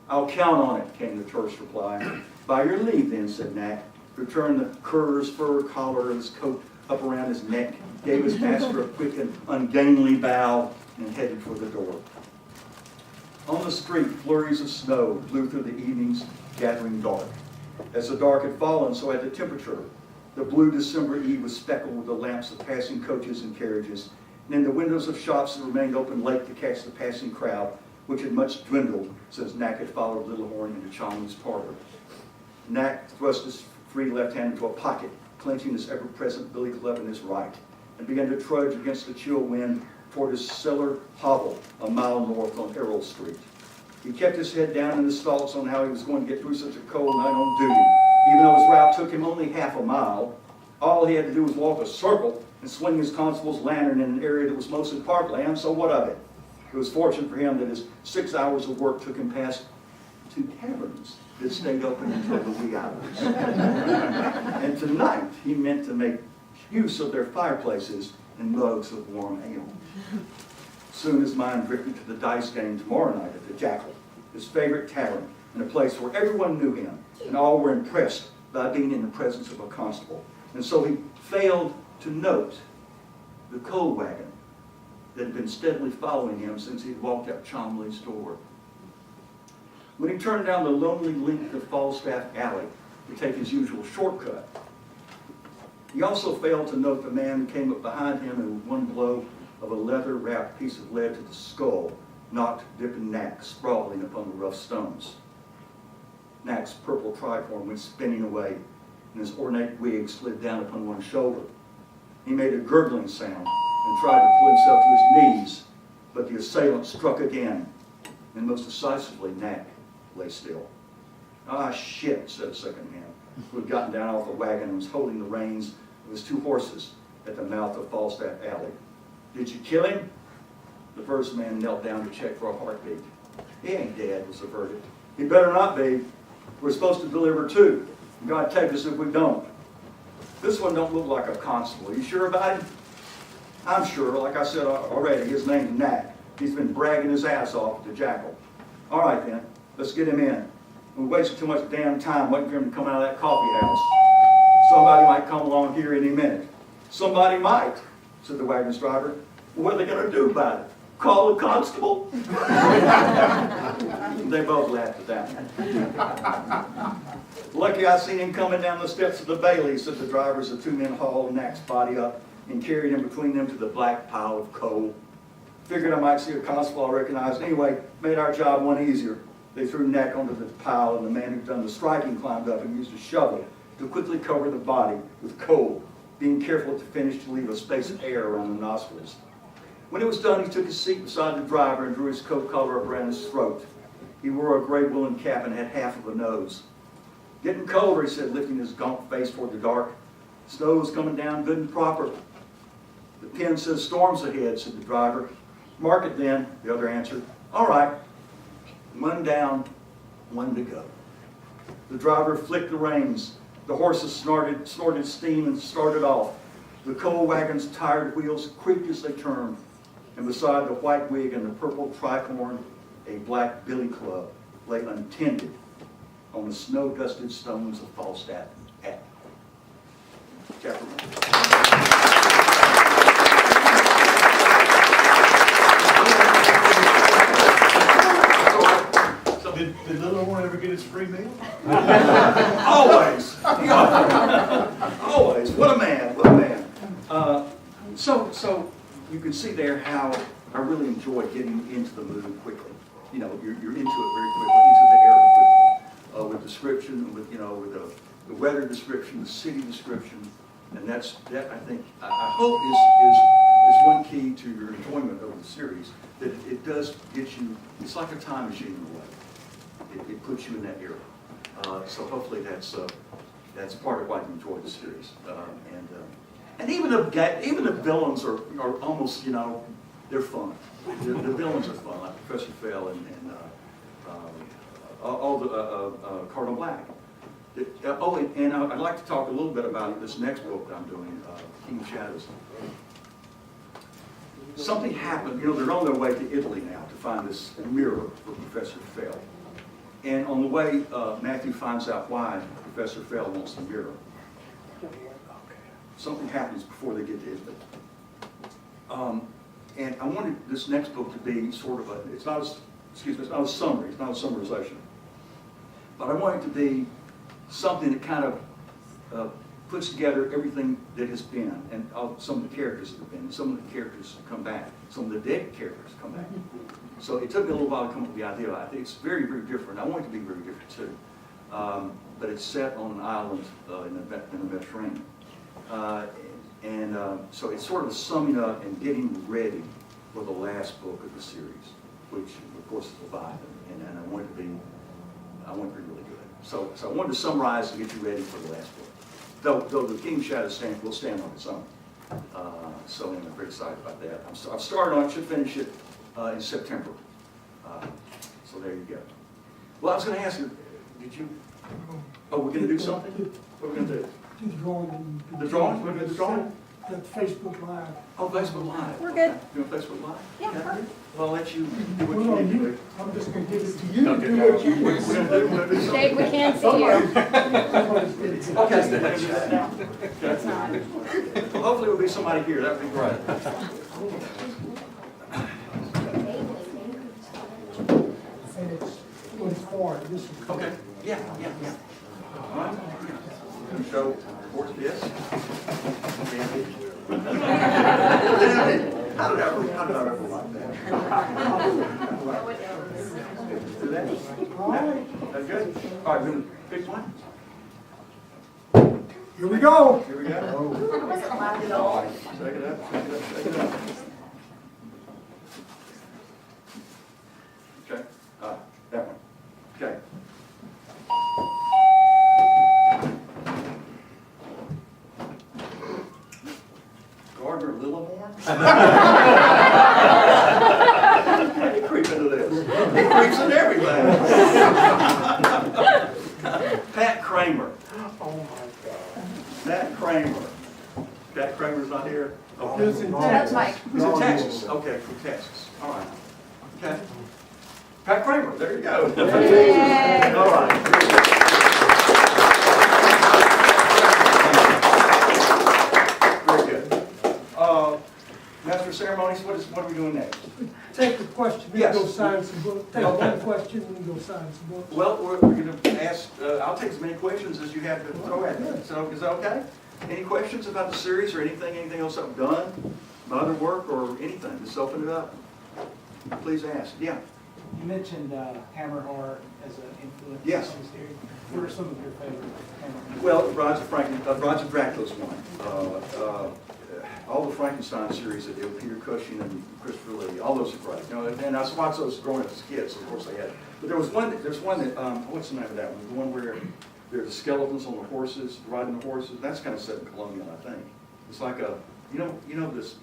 "I'll count on it," came the terse reply. "By your leave then," said Knack, returned the cur's fur collar of his coat up around his neck, gave his master a quick and ungainly bow, and headed for the door. On the street, flurries of snow blew through the evening's gathering dark. As the dark had fallen, so had the temperature. The blue December eve was speckled with the lamps of passing coaches and carriages, and in the windows of shops that remained open late to catch the passing crowd, which had much dwindled since Knack had followed Little Horn into Chalmers' parlor. Knack thrust his free left hand into a pocket, clenching his ever-present billy club in his right, and began to trudge against the chill wind toward his cellar hovel a mile north on Errol Street. He kept his head down in his thoughts on how he was going to get through such a cold night on duty. Even though his route took him only half a mile, all he had to do was walk a circle and swing his constable's lantern in an area that was mostly parkland, so what of it? It was fortunate for him that his 6 hours of work took him past 2 taverns that stayed open until the wee hours. And tonight, he meant to make use of their fireplaces and mugs of warm ale. Soon his mind drifted to the dice game tomorrow night at the Jackal, his favorite tavern, in a place where everyone knew him, and all were impressed by being in the presence of a constable. And so he failed to note the coal wagon that had been steadily following him since he had walked out Chomley's door. When he turned down the lonely length of Falstaff Alley to take his usual shortcut, he also failed to note the man who came up behind him and with one blow of a leather-wrapped piece of lead to the skull knocked Dick and Knack sprawling upon the rough stones. Knack's purple tricorn went spinning away, and his ornate wig slid down upon one shoulder. He made a gurgling sound and tried to pull himself to his knees, but the assailant struck again, and most decisively Knack lay still. "Ah, shit," said the second man, who had gotten down off the wagon and was holding the reins of his 2 horses at the mouth of Falstaff Alley. "Did you kill him?" The first man knelt down to check for a heartbeat. "He ain't dead," was the verdict. "He better not be. We're supposed to deliver 2. God take us if we don't. This one don't look like a constable. You sure about him?" "I'm sure. Like I said already, his name's Knack. He's been bragging his ass off at the Jackal." "All right then, let's get him in. We wasted too much damn time waiting for him to come out of that coffee house. Somebody might come along here any minute." "Somebody might," said the wagon's driver. "What are they going to do about it? Call a constable?" They both laughed at that. "Lucky I seen him coming down the steps of the Bailey," said the driver as the 2 men hauled Knack's body up and carried him between them to the black pile of coal. "Figured I might see a constable I recognized. Anyway, made our job one easier." They threw Knack onto the pile, and the man who'd done the striking climbed up and used a shovel to quickly cover the body with coal, being careful at the finish to leave a space of air around the nostrils. When it was done, he took his seat beside the driver and drew his coat collar up around his throat. He wore a gray woolen cap and had half of a nose. "Getting colder," he said, lifting his gaunt face toward the dark. "Snow's coming down good and proper." "The pen says storms ahead," said the driver. "Mark it then," the other answered. "All right." 1 down, 1 to go. The driver flicked the reins. The horses snorted steam and started off. The coal wagon's tired wheels creaked as they turned. And beside the white wig and the purple tricorn, a black billy club lay untended on the snow-dusted stones of Falstaff Alley. Chapter 1. Did Little Horn ever get his free meal? Always. Always. What a man. What a man. So you can see there how I really enjoy getting into the mood quickly. You know, you're into it very quickly, into the era quickly. With description, with the weather description, the city description, and that I think I hope is one key to your enjoyment of the series. That it does get you. It's like a time machine in a way. It puts you in that era. So hopefully that's part of why you enjoy the series. And even the villains are almost, they're fun. The villains are fun, like Professor Fell and all the Cardinal Black. I'd like to talk a little bit about this next book that I'm doing, King of Shadows. Something happened, they're on their way to Italy now to find this mirror for Professor Fell. And on the way, Matthew finds out why Professor Fell wants the mirror. Something happens before they get to Italy. And I wanted this next book to be sort of it's not a summary, it's not a summarization. But I want it to be something that kind of puts together everything that has been, and some of the characters that have been, and some of the characters come back, some of the dead characters come back. So it took me a little while to come up with the idea. I think it's very, very different. I want it to be very different too. But it's set on an island in the Mediterranean. So it's sort of summing up and getting ready for the last book of the series, which of course is Leviathan, and I want it to be really good. So I wanted to summarize and get you ready for the last book. Though the King of Shadows will stand on its own. So I'm very excited about that. I've started on it, should finish it in September. So there you go. Well, I was going to ask you, we're going to do something? What are we going to do? Do the drawing. The drawing? We're going to do the drawing? That Facebook Live. Oh, Facebook Live. We're good. You want Facebook Live? Yeah. Okay. Well, I'll let you do what Well, you need to do. I'm just going to give it to you. Okay. Do what you We're want. going to do something. Jake, we can't see you. Somebody's getting it. Okay, we're going to do that now. Okay. Well, hopefully there'll be somebody here. That would be great. And it's what it's for. This is Okay. Yeah. All right. So, report this. How did I ever like that? Do that? That's good? All right, we're going to pick one. Here we go. Here we go. I wasn't allowed at all. Shake it up. Okay, that one. Okay. Gardner Littlemore? He creeps into this. He creeps into everything. Pat Kramer. Oh my God. Pat Kramer. Pat Kramer's not here? Okay. Lives in That's Mike. He's in Texas. Okay, from Texas. All right. Okay. Pat Kramer, there you go. Yay. All right. Very good. Master of Ceremonies, what are we doing next? Take a question, then Yes. go sign some books. Take Okay. one question, then go sign some books. Well, we're going to ask, I'll take as many questions as you have to throw at me. So is that okay? Any questions about the series or anything else I've done, my other work or anything? Just open it up. Please ask. Yeah. You mentioned Hammer horror as an influence Yes. on the series. What are some of your favorite Hammer horror? Well, Roger Dracula's one. All the Frankenstein series that did with Peter Cushing and Christopher Lee, all those are great. And I watched those growing up as kids, so of course I had. But there's one that, what's the name of that one? The one where there's skeletons on the horses, riding the horses. That's kind of set in Colonial, I think. It's like the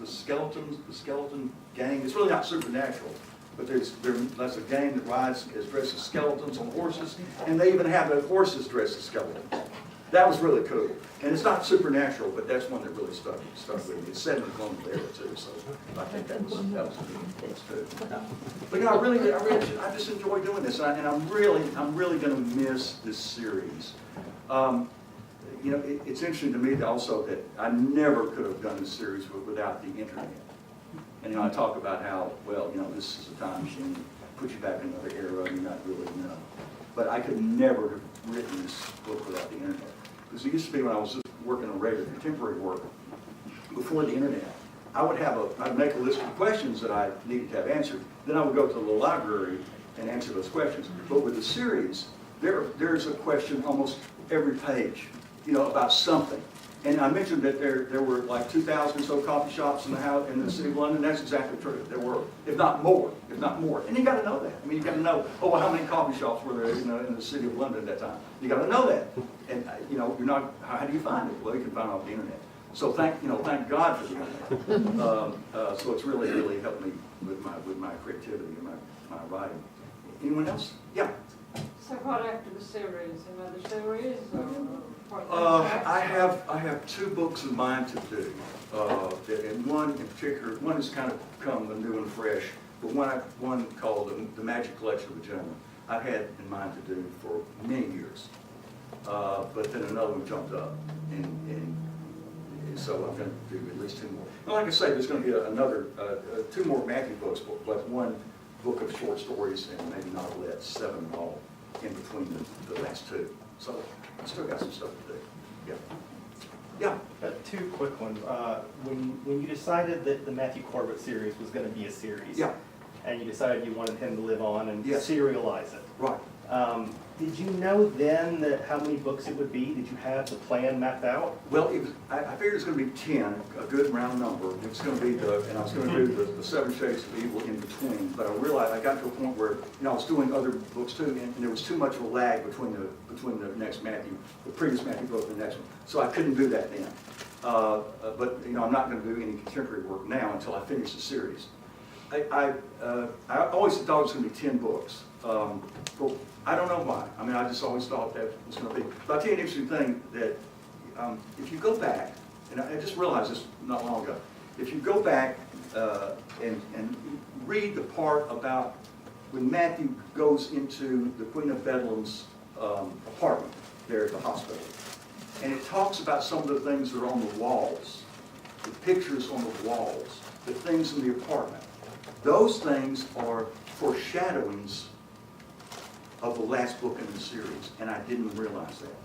skeleton gang. It's really not supernatural, but that's a gang that rides is dressed as skeletons on horses, and they even have the horses dressed as skeletons. That was really cool. And it's not supernatural, but that's one that really stuck with me. It's set in the Colonial era too, so I think that was good too. But I just enjoy doing this, and I'm really going to miss this series. It's interesting to me also that I never could have done this series without the internet. And I talk about how, this is a time machine, put you back in another era, and you're not really know. But I could never have written this book without the internet. Because it used to be when I was just working on regular contemporary work, before the internet, I'd make a list of questions that I needed to have answered. Then I would go to the library and answer those questions. But with the series, there's a question almost every page, about something. And I mentioned that there were like 2,000 or so coffee shops in the city of London. That's exactly true. There were, if not more. And you got to know that. I mean, you got to know, how many coffee shops were there, in the city of London at that time? You got to know that. And you're not. How do you find it? Well, you can find it off the internet. So thank God for the internet. So it's really helped me with my creativity and my writing. Anyone else? Yeah. So what after the series? Another series or what? I have two books in mind to do, and one in particular, one has kind of come new and fresh, but one called The Magic Collection of a Gentleman, I've had in mind to do for many years, but then another one jumped up, and so I'm going to do at least two more. And like I say, there's going to be another two more Matthew books, but one book of short stories and maybe novelettes, 7 in all, in between the last two. So I still got some stuff to do. Yeah. Yeah. Two quick ones. When you decided that the Matthew Corbett series was going to be a series, Yeah. and you decided you wanted him to live on and Yes. serialize it, Right. did you know then that how many books it would be? Did you have the plan mapped out? Well, I figured it was going to be 10, a good round number. It was going to be and I was going to do the 7 Shades of Evil in between. But I realized I got to a point where I was doing other books too, and there was too much of a lag between the next Matthew, the previous Matthew book, and the next one. So I couldn't do that then. But I'm not going to do any contemporary work now until I finish the series. I always thought it was going to be 10 books. But I don't know why. I mean, I just always thought that was going to be. But I'll tell you an interesting thing that if you go back, and I just realized this not long ago, if you go back and read the part about when Matthew goes into the Queen of Bedlam's apartment there at the hospital, and it talks about some of the things that are on the walls, the pictures on the walls, the things in the apartment. Those things are foreshadowings of the last book in the series, and I didn't realize that.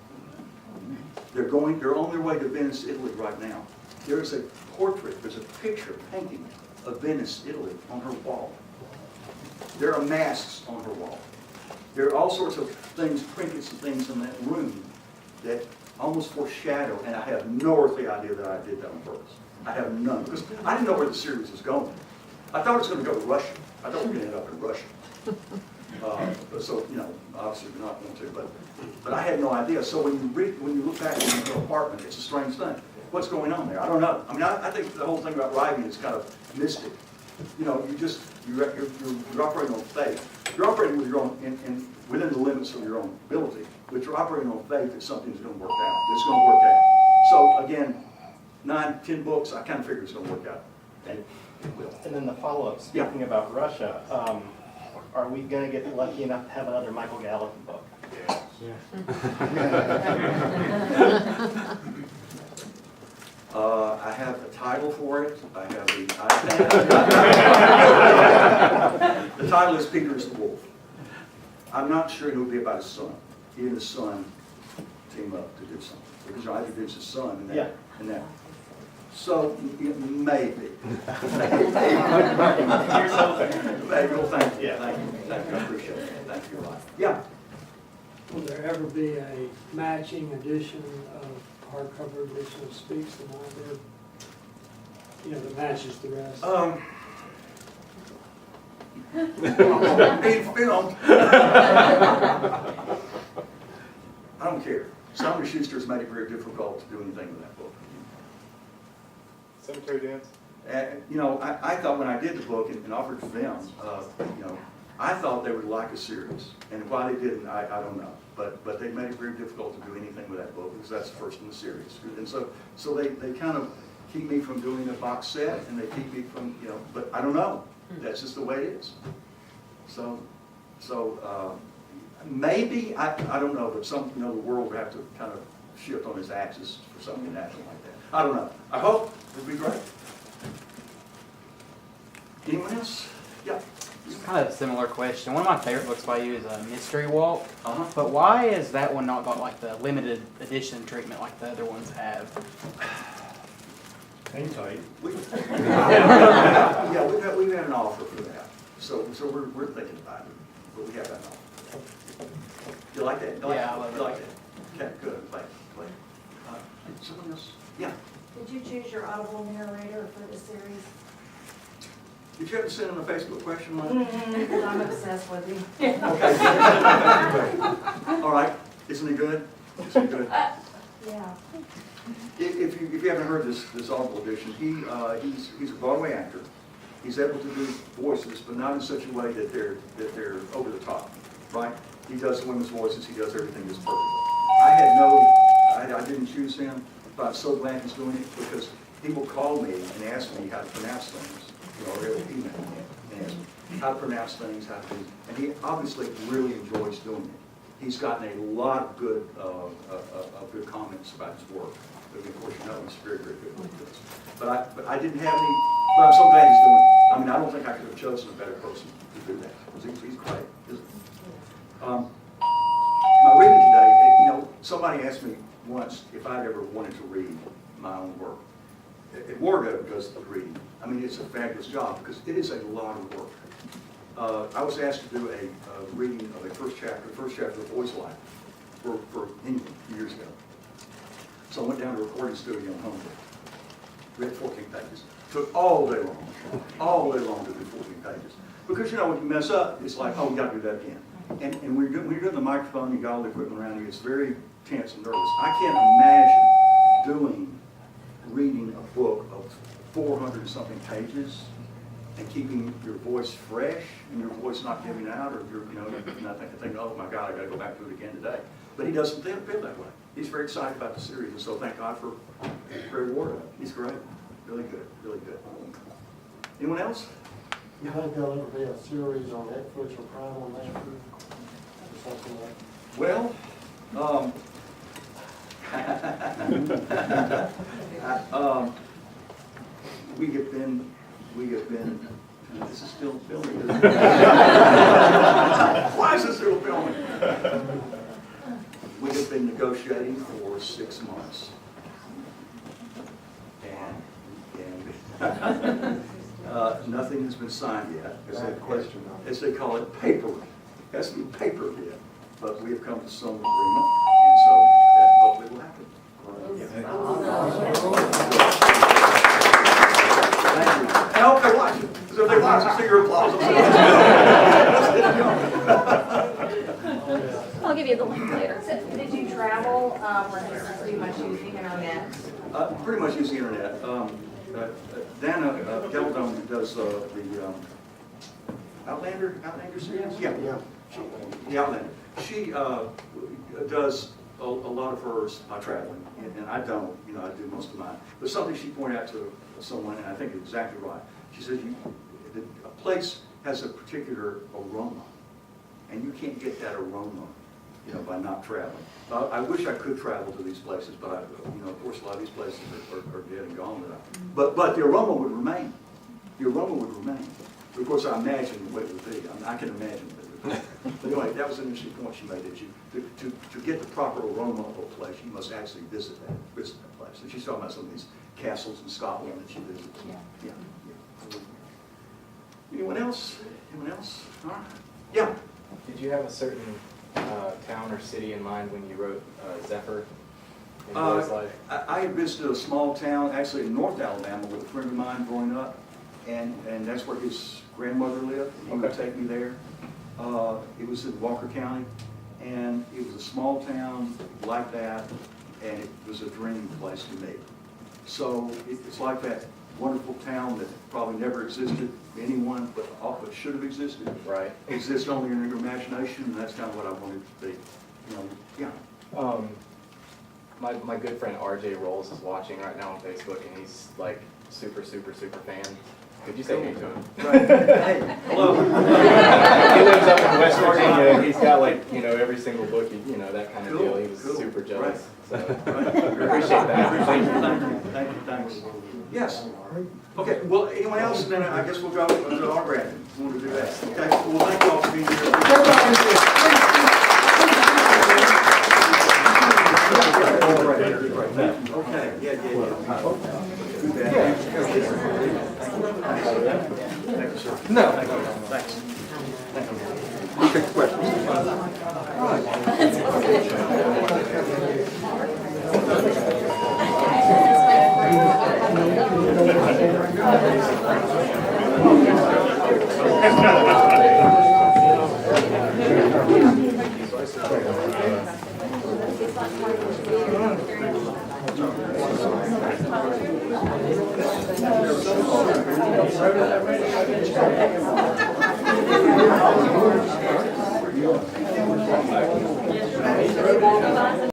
They're on their way to Venice, Italy right now. There's a portrait, there's a picture, painting of Venice, Italy on her wall. There are masks on her wall. There are all sorts of things, trinkets and things in that room that almost foreshadow, and I have no earthly idea that I did that on purpose. I have none, because I didn't know where the series was going. I thought it was going to go to Russia. I thought we were going to end up in Russia. So, obviously we're not going to, but I had no idea. So when you look back in the apartment, it's a strange thing. What's going on there? I don't know. I mean, I think the whole thing about writing is kind of mystic. You're operating on faith. You're operating with your own, within the limits of your own ability, but you're operating on faith that something's going to work out. It's going to work out. So again, 9, 10 books, I kind of figure it's going to work out. And it will. And then the follow-up, speaking about Russia, are we going to get lucky enough to have another Michael Gallatin book? I have the title for it. I have the title is Peter is the Wolf. I'm not sure it will be about his son. He and his son team up to do something. Because I introduced his son in that. Yeah. In that. So maybe. Maybe. Here's hoping. Maybe. Well, thank you. Yeah. Thank you. Thank you. I appreciate it. Thank you. Yeah. Will there ever be a matching edition of hardcover edition of Speaks the Mind there? That matches the rest? Being filmed. I don't care. Simon & Schuster's made it very difficult to do anything with that book. Cemetery Dance? I thought when I did the book and offered it to them, I thought they would like a series. And why they didn't, I don't know. But they made it very difficult to do anything with that book because that's the first in the series. And so they kind of keep me from doing a box set, and they keep me from, but I don't know. That's just the way it is. So maybe, I don't know, but the world would have to kind of shift on its axis for something to happen like that. I don't know. I hope it'd be great. Anyone else? Yeah. It's kind of a similar question. One of my favorite books by you is Mystery Walk. Uh-huh. But why has that one not got like the limited edition treatment like the other ones have? Hang tight. Yeah, we've had an offer for that. So we're thinking about it, but we have that offer. You like that? Yeah, I love You it. like that? Okay, good. Glad. Someone else? Yeah. Did you choose your audible narrator for the series? Did you ever send him a Facebook question, Lynn? Because I'm obsessed with him. Okay. All right. Isn't he good? Isn't he good? Yeah. If you haven't heard this audible edition, he's a Broadway actor. He's able to do voices, but not in such a way that they're over the top, right? He does the women's voices, he does everything that's perfect. I didn't choose him, but I'm so glad he's doing it because people call me and ask me how to pronounce things. You know, they'll email me and ask me how to pronounce things, how to do, and he obviously really enjoys doing it. He's gotten a lot of good comments about his work. But of course, you know, he's very, very good with this. But I didn't have any, but I'm so glad he's doing it. I mean, I don't think I could have chosen a better person to do that, because he's great, isn't he? My reading today, you know, somebody asked me once if I'd ever wanted to read my own work. And Wargo does the reading. I mean, it's a fabulous job because it is a lot of work. I was asked to do a reading of the first chapter of Boy's Life for England a few years ago. So I went down to a recording studio in Homewood. Read 14 pages. Took all day long to do 14 pages. Because, you know, when you mess up, it's like, oh, you got to do that again. And when you're doing the microphone, you got all the equipment around you, it's very tense and nervous. I can't imagine reading a book of 400 and something pages and keeping your voice fresh and your voice not giving out, or you're, you know, not thinking, oh my God, I got to go back to it again today. But he doesn't feel that way. He's very excited about the series, and so thank God for Wargo. He's great, really good, really good. Anyone else? You think there'll ever be a series on Netflix or Prime on that, or something like? Well, we have been, this is still filming, isn't it? Why is this still filming? We have been negotiating for 6 months. And nothing has been signed yet. As they call it, paper. It has to be paper yet. But we have come to some agreement, and so that hopefully will happen. Thank you. And I hope they watch it. Because if they watch it, see your applause. I'll give you the link later. So, did you travel, or just pretty much use the internet? Pretty much use the internet. Dana Geldon does the Outlander series? Yeah. The Outlander. She does a lot of hers by traveling, and I don't. You know, I do most of mine. But something she pointed out to someone, and I think it's exactly right. She says a place has a particular aroma, and you can't get that aroma, you know, by not traveling. I wish I could travel to these places, but you know, of course, a lot of these places are dead and gone now. But the aroma would remain. The aroma would remain. Of course, I imagine what it would be. I can imagine what it would be. But anyway, that was an interesting point she made. That to get the proper aroma of a place, you must actually visit that place. And she's talking about some of these castles in Scotland that she visits. Yeah. Anyone else? Anyone else? All right. Yeah. Did you have a certain town or city in mind when you wrote Zephyr in Boy's Life? I had visited a small town, actually in North Alabama, with a friend of mine growing up, and that's where his grandmother lived. He would take me there. It was in Walker County, and it was a small town like that, and it was a dream place to me. So it's like that wonderful town that probably never existed to anyone, but should have existed. Right. Exists only in your imagination, and that's kind of what I wanted to be. You know, yeah. My good friend RJ Rolls is watching right now on Facebook, and he's like super fan. Could you say hey to him? Right. Hey, hello. He lives up in West Virginia, and he's got like, you know, every single book, you know, that kind of deal. He was super jealous. Right. So Right. appreciate that. Thank you. Thanks. Yes. Okay, well, anyone else? And then I guess we'll go to the art grant. We want to do that. Okay, well, thank you all for being here. Okay, yeah. Too bad. Thank you, sir. No. Thanks. Thank you.